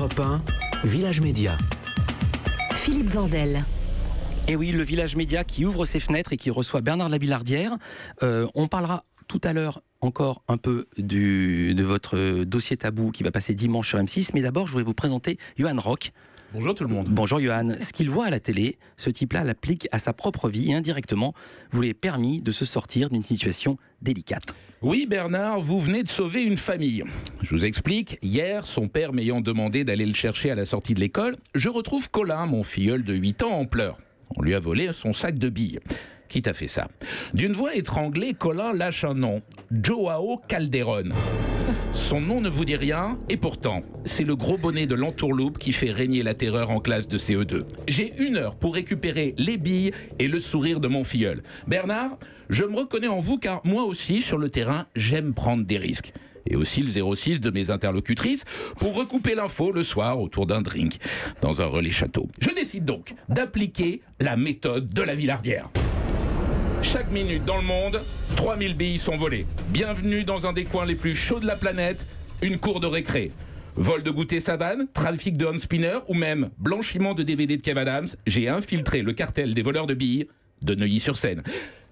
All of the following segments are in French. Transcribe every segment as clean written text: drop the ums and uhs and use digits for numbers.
Europe 1, Village Média. Philippe Vandel. Et oui, le Village Média qui ouvre ses fenêtres et qui reçoit Bernard Lavillardière. On parlera tout à l'heure encore un peu de votre dossier tabou qui va passer dimanche sur M6. Mais d'abord, je voulais vous présenter Johan Rock. Bonjour tout le monde. Bonjour Johan. Ce qu'il voit à la télé, ce type-là l'applique à sa propre vie et indirectement, vous lui avez permis de se sortir d'une situation délicate. Oui Bernard, vous venez de sauver une famille. Je vous explique, hier, son père m'ayant demandé d'aller le chercher à la sortie de l'école, je retrouve Colin, mon filleul de 8 ans, en pleurs. On lui a volé son sac de billes. Qui t'a fait ça? D'une voix étranglée, Colin lâche un nom. Joao Calderón. Son nom ne vous dit rien, et pourtant, c'est le gros bonnet de l'entourloupe qui fait régner la terreur en classe de CE2. J'ai 1 heure pour récupérer les billes et le sourire de mon filleul. Bernard, je me reconnais en vous car moi aussi, sur le terrain, j'aime prendre des risques. Et aussi le 06 de mes interlocutrices pour recouper l'info le soir autour d'un drink dans un relais château. Je décide donc d'appliquer la méthode de Lavillardière. Chaque minute dans le monde, 3000 billes sont volées. Bienvenue dans un des coins les plus chauds de la planète, une cour de récré. Vol de goûter savane, trafic de hand spinner ou même blanchiment de DVD de Kev Adams, j'ai infiltré le cartel des voleurs de billes de Neuilly-sur-Seine.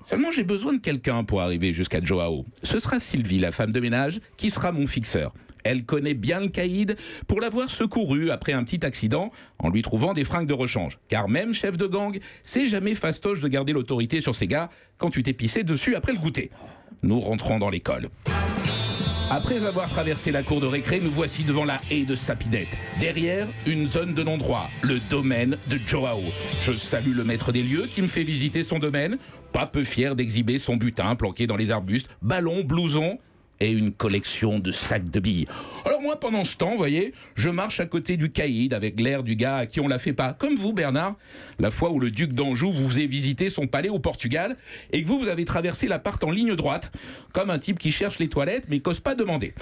Seulement j'ai besoin de quelqu'un pour arriver jusqu'à Joao. Ce sera Sylvie, la femme de ménage, qui sera mon fixeur. Elle connaît bien le caïd pour l'avoir secouru après un petit accident en lui trouvant des fringues de rechange. Car même chef de gang, c'est jamais fastoche de garder l'autorité sur ses gars quand tu t'es pissé dessus après le goûter. Nous rentrons dans l'école. Après avoir traversé la cour de récré, nous voici devant la haie de Sapinette. Derrière, une zone de non-droit, le domaine de Joao. Je salue le maître des lieux qui me fait visiter son domaine, pas peu fier d'exhiber son butin planqué dans les arbustes, ballons, blousons et une collection de sacs de billes. Alors moi, pendant ce temps, vous voyez, je marche à côté du caïd avec l'air du gars à qui on la fait pas. Comme vous, Bernard, la fois où le duc d'Anjou vous faisait visiter son palais au Portugal et que vous avez traversé l'appart en ligne droite, comme un type qui cherche les toilettes mais qu'ose pas demander.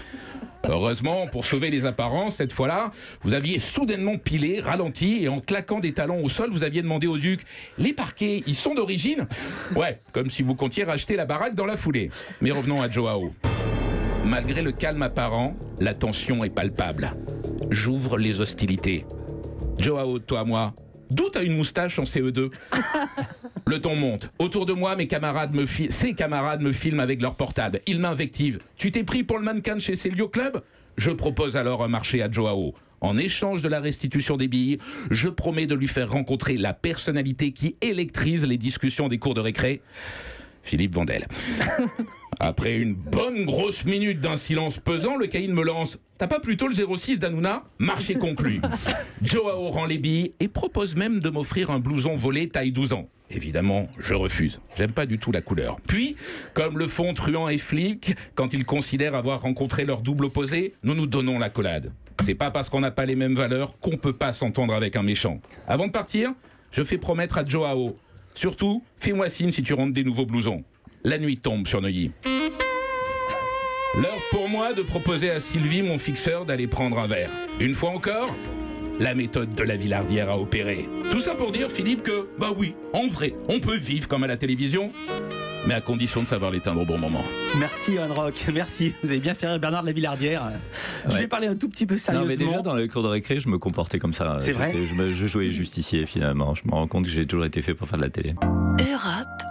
Heureusement, pour sauver les apparences, cette fois-là, vous aviez soudainement pilé, ralenti et en claquant des talons au sol, vous aviez demandé au duc « Les parquets, ils sont d'origine ?» Ouais, comme si vous comptiez racheter la baraque dans la foulée. Mais revenons à Joao. Malgré le calme apparent, la tension est palpable. J'ouvre les hostilités. Joao, toi, moi, d'où t'as une moustache en CE2? Le ton monte. Autour de moi, ses camarades me filment avec leur portable. Ils m'invectivent. Tu t'es pris pour le mannequin de chez Célio Club? Je propose alors un marché à Joao. En échange de la restitution des billes, je promets de lui faire rencontrer la personnalité qui électrise les discussions des cours de récré. Philippe Vandel. Après une bonne grosse minute d'un silence pesant, le caïd me lance « T'as pas plutôt le 06 d'Hanouna ?» Marché conclu. Joao rend les billes et propose même de m'offrir un blouson volé taille 12 ans. Évidemment, je refuse. J'aime pas du tout la couleur. Puis, comme le font truand et flic, quand ils considèrent avoir rencontré leur double opposé, nous nous donnons l'accolade. C'est pas parce qu'on n'a pas les mêmes valeurs qu'on peut pas s'entendre avec un méchant. Avant de partir, je fais promettre à Joao: surtout, fais-moi signe si tu rentres des nouveaux blousons. La nuit tombe sur Neuilly. L'heure pour moi de proposer à Sylvie, mon fixeur, d'aller prendre un verre. Une fois encore, la méthode de Lavillardière a opéré. Tout ça pour dire, Philippe, que, bah oui, en vrai, on peut vivre comme à la télévision, mais à condition de savoir l'éteindre au bon moment. Merci Johan Rock, merci. Vous avez bien fait rire Bernard Lavillardière. Je vais parler un tout petit peu sérieusement. Non, mais déjà dans les cours de récré, je me comportais comme ça. C'est vrai. Je jouais justicier finalement. Je me rends compte que j'ai toujours été fait pour faire de la télé. Europe